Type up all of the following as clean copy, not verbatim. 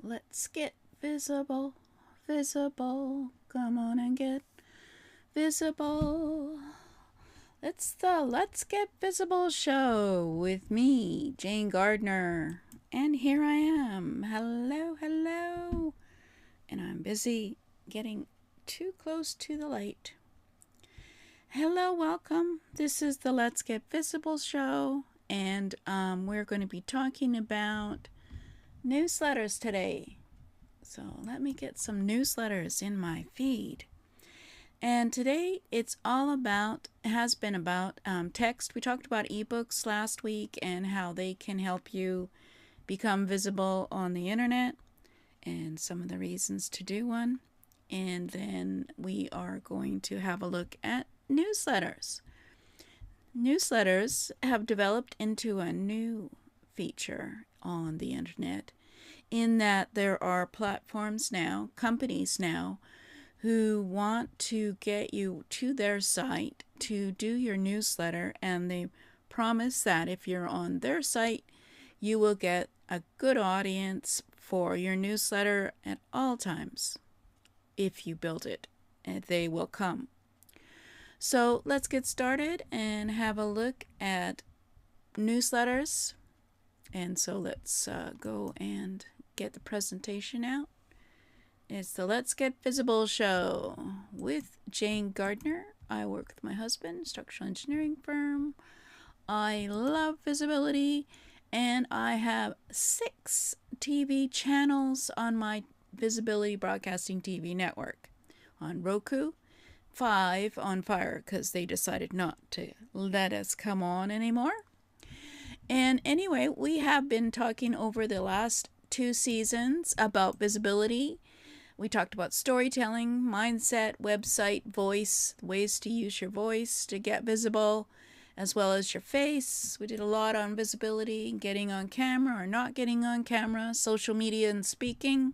Let's get visible, visible. Come on and get visible. It's the Let's Get Visible show with me, Jane Gardner. And here I am. Hello, hello. And I'm busy getting too close to the light. Hello, welcome. This is the Let's Get Visible show. And we're going to be talking about newsletters today. So let me get some newsletters in my feed. And today it's all about, has been about text. We talked about ebooks last week and how they can help you become visible on the internet and some of the reasons to do one. And then we are going to have a look at newsletters. Newsletters have developed into a new feature on the internet in that there are platforms now, companies now, who want to get you to their site to do your newsletter, and they promise that if you're on their site, you will get a good audience for your newsletter at all times. If you build it, and they will come. So let's get started and have a look at newsletters. And so let's go and get the presentation out. It's the Let's Get Visible show with Jane Gardner. I work with my husband, structural engineering firm. I love visibility, and I have 6 TV channels on my Visibility Broadcasting TV network. On Roku, 5 on Fire because they decided not to let us come on anymore. And anyway, we have been talking over the last 2 seasons about visibility. We talked about storytelling, mindset, website, voice, ways to use your voice to get visible, as well as your face. We did a lot on visibility, getting on camera or not getting on camera, social media and speaking.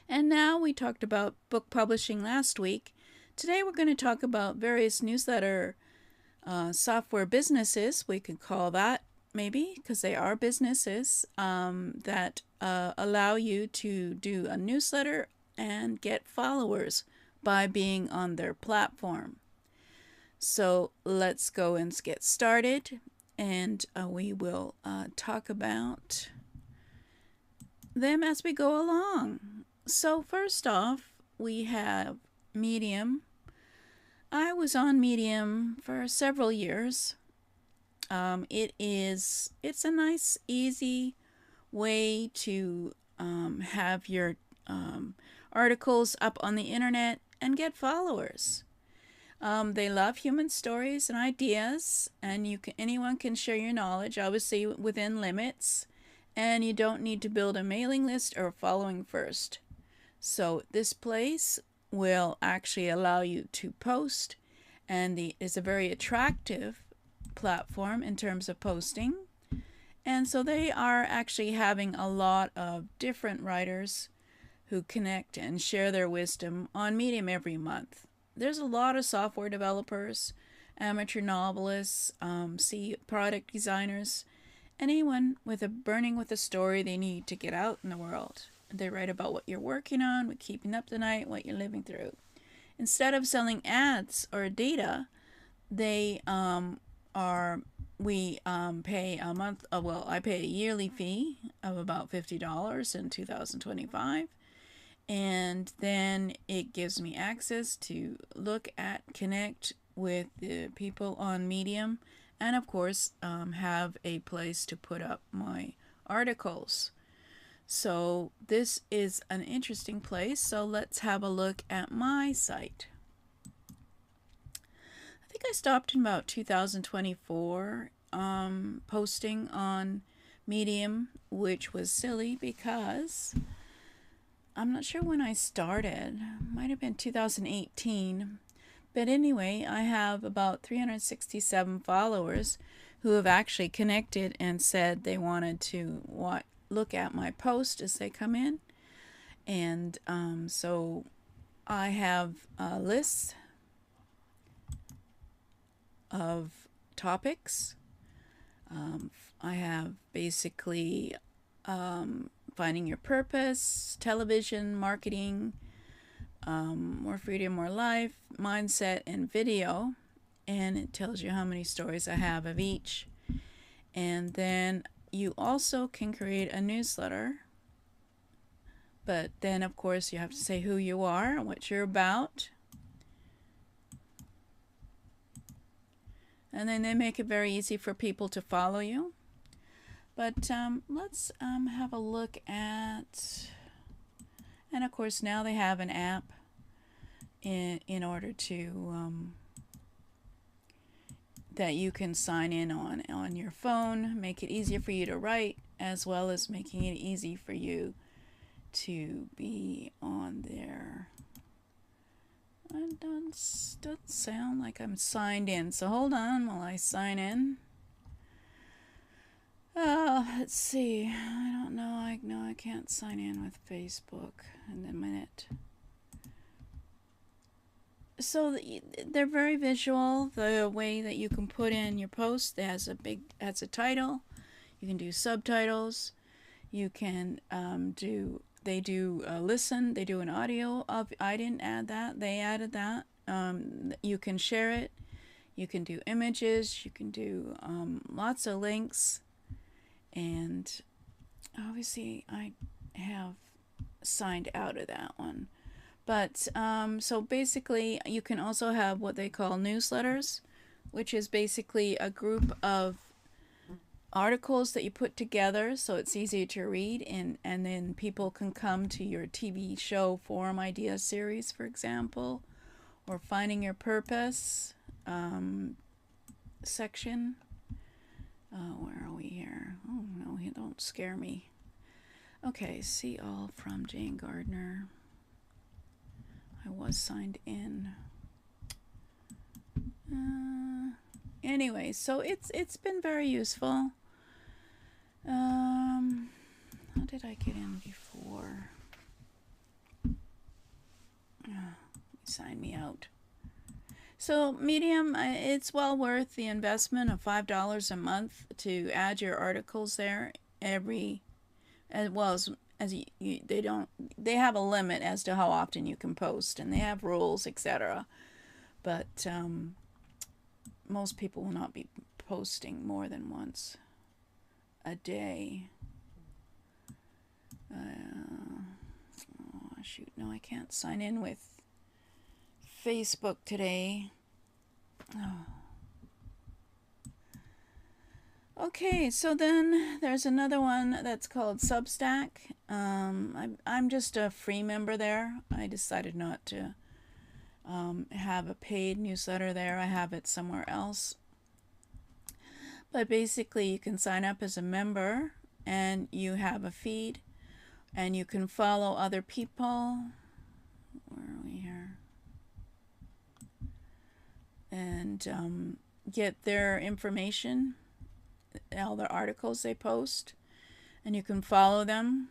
And now we talked about book publishing last week. Today we're going to talk about various newsletter software businesses, we could call that maybe, because they are businesses that allow you to do a newsletter and get followers by being on their platform. So let's go and get started, and we will talk about them as we go along. So first off, we have Medium. I was on Medium for several years. It's a nice, easy way to have your articles up on the internet and get followers. They love human stories and ideas, and anyone can share your knowledge, obviously within limits, and you don't need to build a mailing list or following first. So this place will actually allow you to post, and it's a very attractive platform in terms of posting. And so they are actually having a lot of different writers who connect and share their wisdom on Medium every month. There's a lot of software developers, amateur novelists, product designers, anyone burning with a story they need to get out in the world. They write about what you're working on, what keeping up the night, what you're living through. Instead of selling ads or data, they pay a month. I pay a yearly fee of about $50 in 2025, and then it gives me access to look at, connect with the people on Medium, and of course have a place to put up my articles. So this is an interesting place. So let's have a look at my site. I think I stopped in about 2024 posting on Medium, which was silly because I'm not sure when I started. Might have been 2018. But anyway, I have about 367 followers who have actually connected and said they wanted to look at my post as they come in. And so I have a list of topics. I have basically finding your purpose, television, marketing, more freedom, more life, mindset, and video. And it tells you how many stories I have of each. And then you also can create a newsletter. But then, of course, you have to say who you are and what you're about. And then they make it very easy for people to follow you. But let's have a look at, and of course now they have an app in order to, that you can sign in on your phone, make it easier for you to write, as well as making it easy for you to be on there. It doesn't sound like I'm signed in, so hold on while I sign in. Let's see. I don't know. I can't sign in with Facebook in a minute. So they're very visual. The way that you can put in your post has a title. You can do subtitles. You can They do listen. They do an audio of. I didn't add that. They added that. You can share it. You can do images. You can do lots of links. And obviously I have signed out of that one. But so basically you can also have what they call newsletters, which is basically a group of articles that you put together so it's easier to read, and then people can come to your TV show forum idea series, for example, or finding your purpose section. Where are we here? Oh no, don't scare me. Okay, see all from Jane-Gardner. I was signed in. Anyway, so it's been very useful. How did I get in before? Sign me out. So Medium, it's well worth the investment of $5 a month to add your articles there as well as they have a limit as to how often you can post, and they have rules, etc. But most people will not be posting more than once a day. Oh shoot, no, I can't sign in with Facebook today. Oh. Okay, so then there's another one that's called Substack. I'm just a free member there. I decided not to have a paid newsletter there. I have it somewhere else. But basically you can sign up as a member and you have a feed and you can follow other people. Where are we here? And get their information, all the articles they post, and you can follow them,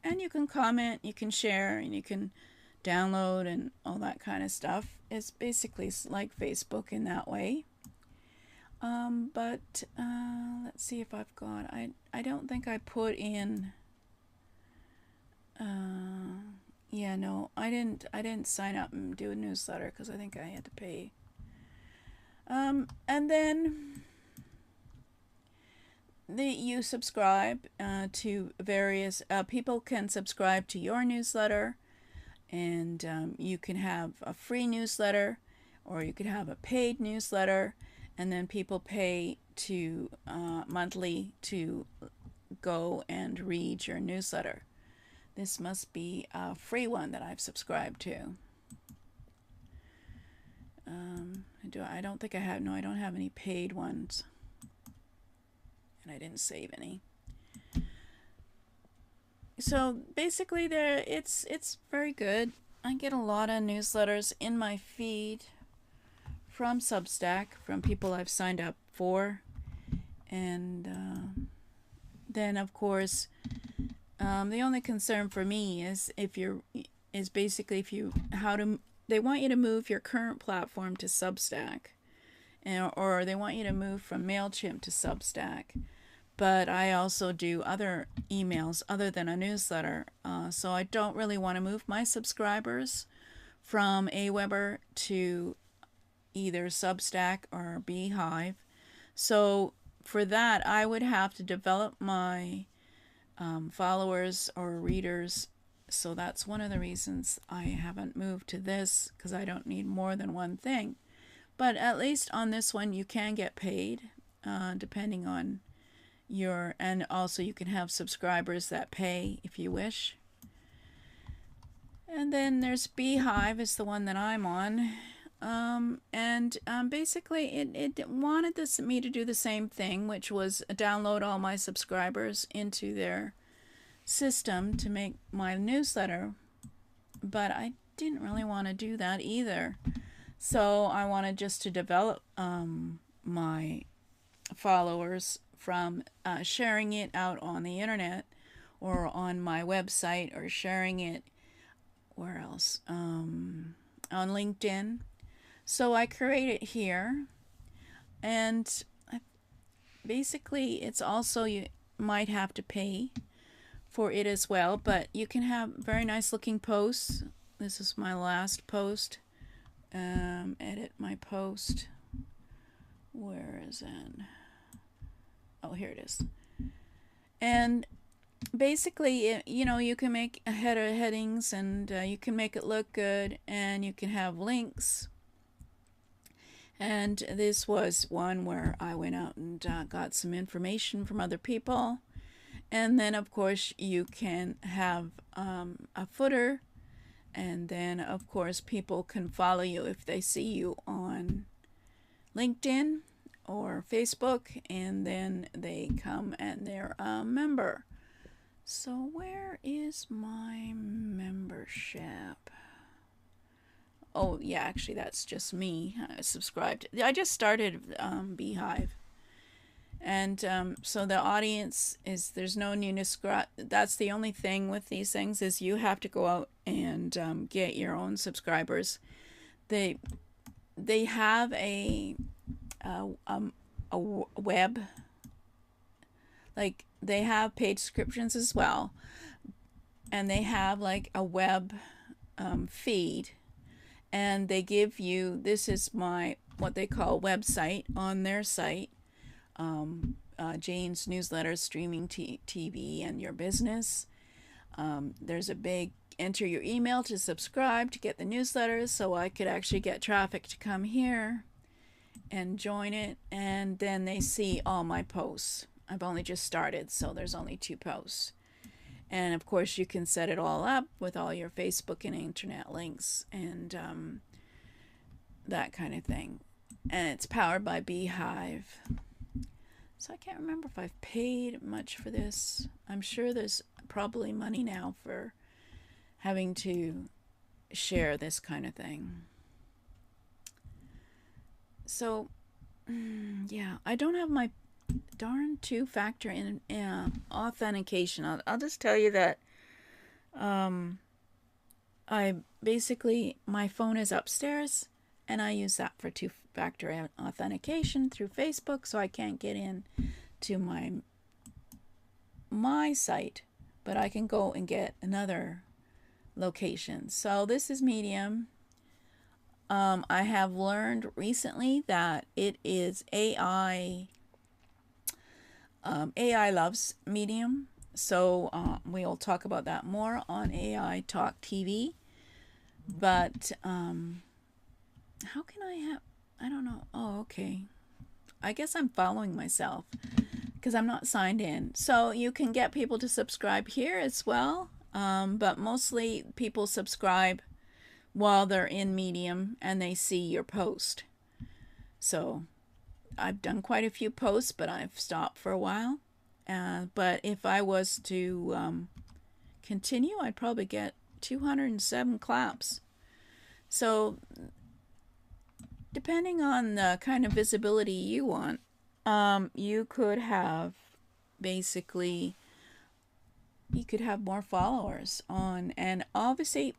and you can comment, you can share, and you can download and all that kind of stuff. It's basically like Facebook in that way. But let's see if I've got, I don't think I put in, yeah, no, I didn't sign up and do a newsletter because I think I had to pay. And then you subscribe to various people can subscribe to your newsletter, and you can have a free newsletter, or you could have a paid newsletter, and then people pay to monthly to go and read your newsletter. This must be a free one that I've subscribed to. I don't think I have. No, I don't have any paid ones, and I didn't save any. So basically, it's very good. I get a lot of newsletters in my feed from Substack from people I've signed up for, and then of course, the only concern for me is they want you to move your current platform to Substack, or they want you to move from MailChimp to Substack. but I also do other emails other than a newsletter. So I don't really want to move my subscribers from Aweber to either Substack or Beehiive. So for that, I would have to develop my followers or readers. So that's one of the reasons I haven't moved to this, because I don't need more than one thing. But at least on this one, you can get paid, depending on and also you can have subscribers that pay if you wish. And then there's Beehiive is the one that I'm on. Basically it wanted me to do the same thing, which was download all my subscribers into their system to make my newsletter, but I didn't really want to do that either. So I wanted just to develop my followers from sharing it out on the internet or on my website, or sharing it where else, on LinkedIn. So I create it here, and basically it's also, you might have to pay for it as well, but you can have very nice looking posts. This is my last post. Edit my post. Where is it? Oh, here it is. And basically, you can make headings, and you can make it look good, and you can have links. And this was one where I went out and got some information from other people. And then, of course, you can have a footer. And then, of course, people can follow you if they see you on LinkedIn or Facebook. And then they come and they're a member. So where is my membership? Oh, yeah, actually, that's just me. I subscribed. I just started Beehiive. And so the audience is, there's no new that's the only thing with these things, is you have to go out and get your own subscribers. They have a web, like they have paid subscriptions as well, and they have like a web feed, and they give you, this is what they call website on their site. Jane's newsletter, streaming TV, and your business. There's a big enter your email to subscribe to get the newsletters, so I could actually get traffic to come here and join it, and then they see all my posts. I've only just started, so there's only 2 posts. And of course you can set it all up with all your Facebook and internet links and that kind of thing. And it's powered by Beehiive. So I can't remember if I've paid much for this. I'm sure there's probably money now for having to share this kind of thing. So, yeah, I don't have my darn 2-factor in authentication. I'll just tell you that I basically, my phone is upstairs, and I use that for 2-factor authentication through Facebook, so I can't get in to my site, but I can go and get another location. So this is Medium. I have learned recently that it is AI loves Medium, so we'll talk about that more on AI Talk TV. But how can I have, I don't know. Oh, okay. I guess I'm following myself because I'm not signed in. So you can get people to subscribe here as well, but mostly people subscribe while they're in Medium and they see your post. So I've done quite a few posts, but I've stopped for a while. But if I was to continue, I'd probably get 207 claps. So depending on the kind of visibility you want, you could have basically, you could have more followers on. And obviously,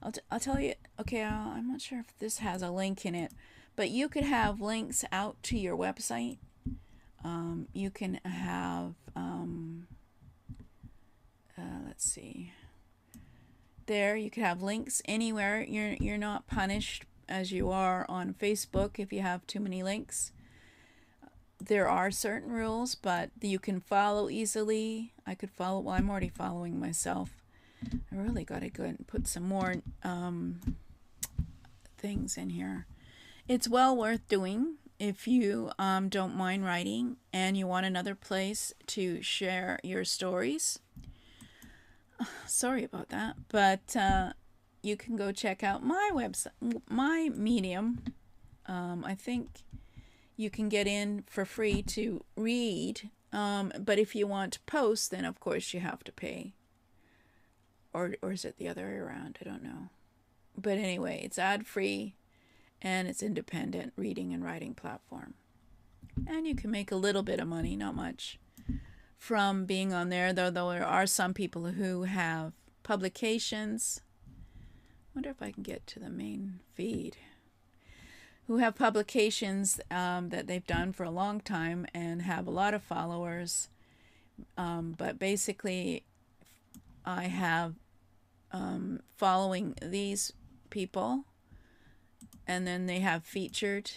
I'll tell you, okay, I'm not sure if this has a link in it, but you could have links out to your website You can have, let's see, there you can have links anywhere. You're not punished as you are on Facebook if you have too many links. There are certain rules, but you can follow easily. I could follow, well, I'm already following myself. I really got to go and put some more things in here. It's well worth doing if you don't mind writing and you want another place to share your stories. Sorry about that, but you can go check out my website, my Medium. I think you can get in for free to read, but if you want to post, then of course you have to pay. Or is it the other way around? I don't know. But anyway, it's ad-free and it's independent reading and writing platform. And you can make a little bit of money, not much, from being on there, though there are some people who have publications. I wonder if I can get to the main feed. Who have publications that they've done for a long time and have a lot of followers. But basically, I have following these people, and then they have featured,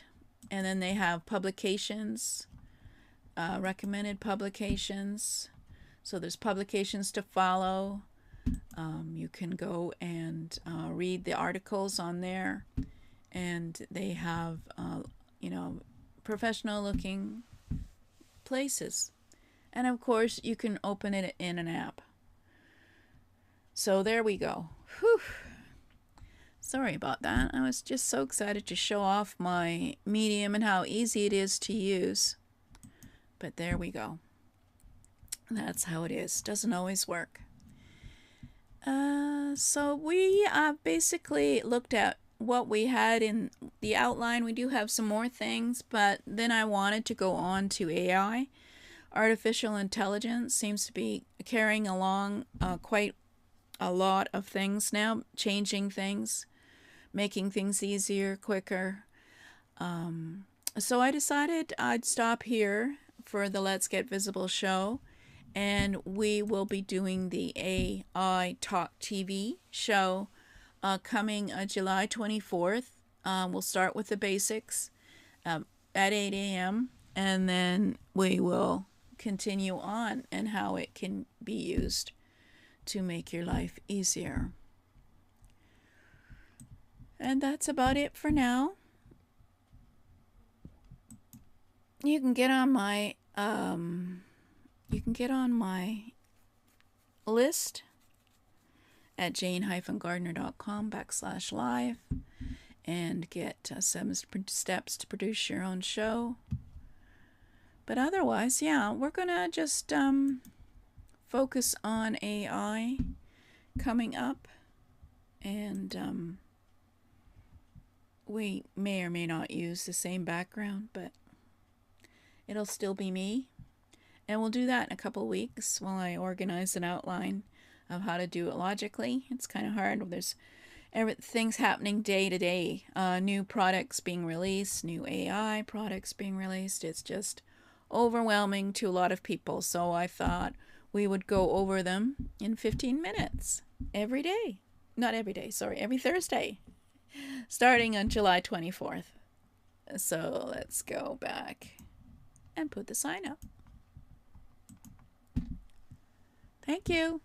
and then they have publications, recommended publications. So there's publications to follow. You can go and read the articles on there, and they have professional looking places, and of course you can open it in an app. So there we go. Whew. Sorry about that. I was just so excited to show off my Medium and how easy it is to use. But there we go. That's how it is. Doesn't always work. So we basically looked at what we had in the outline. We do have some more things, but then I wanted to go on to AI. Artificial intelligence seems to be carrying along quite a lot of things now, changing things, making things easier, quicker. So I decided I'd stop here for the Let's Get Visible show, and we will be doing the AI Talk TV show coming July 24th. We'll start with the basics at 8 a.m. and then we will continue on and how it can be used to make your life easier. And that's about it for now. You can get on my list at jane-gardner.com/live and get 7 steps to produce your own show. But otherwise, yeah, we're gonna just focus on AI coming up, and we may or may not use the same background, but it'll still be me, and we'll do that in a couple weeks while I organize an outline of how to do it logically. It's kind of hard. There's things happening day to day, new products being released, new AI products being released. It's just overwhelming to a lot of people, so I thought we would go over them in 15 minutes every day. Not every day, sorry, every Thursday, starting on July 24th. So let's go back and put the sign up. Thank you.